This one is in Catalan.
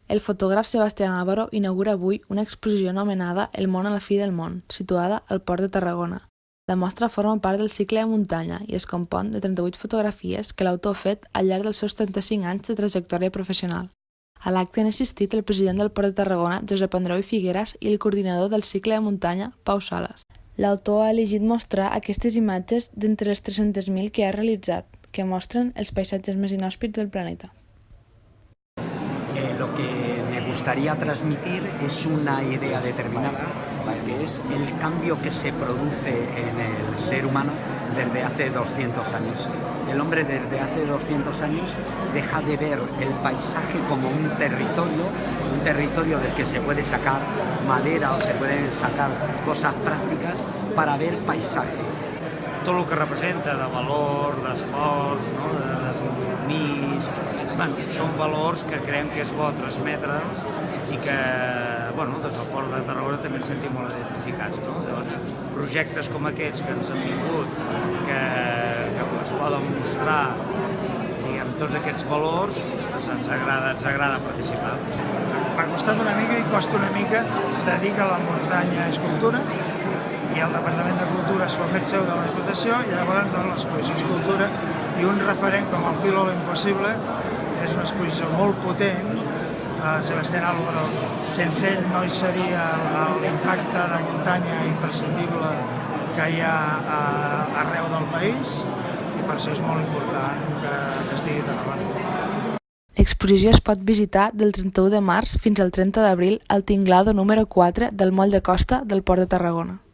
El fotògraf Sebastián Álvaro inaugura avui una exposició anomenada El món a la fi del món, situada al Port de Tarragona. La mostra forma part del cicle de muntanya i es compon de 38 fotografies que l'autor ha fet al llarg dels seus 35 anys de trajectòria professional. A l'acte han assistit el president del Port de Tarragona, Josep Andreu i Figueras, i el coordinador del cicle de muntanya, Pau Sales. L'autor ha elegit mostrar aquestes imatges d'entre les 300.000 que ha realitzat, que mostren els paisatges més inhòspits del planeta. Lo que me gustaría transmitir es una idea determinada, que es el cambio que se produce en el ser humano desde hace 200 años. El hombre desde hace 200 años deja de ver el paisaje como un territorio del que se puede sacar madera o se pueden sacar cosas prácticas para ver paisaje. Tot el que representa de valor, d'esforç, no? de compromís, són valors que creiem que és bo transmetre'ls i que des del Port de Tarragona també ens sentim molt identificats. No? Llavors, projectes com aquests que ens han vingut, que es poden mostrar tots aquests valors, ens agrada participar. M'ha costat una mica i costa una mica dedicar la muntanya a escultura, i el Departament de Cultura s'ho ha fet seu de la Diputació i llavors l'exposició Escultura i un referent com el Filo lo Impossible és una exposició molt potent. Sebastián Álvaro, sense ell no hi seria l'impacte de muntanya imprescindible que hi ha arreu del país i per això és molt important que estigui a Tarragona. L'exposició es pot visitar del 31 de març fins al 30 d'abril al tinglado número 4 del moll de costa del Port de Tarragona.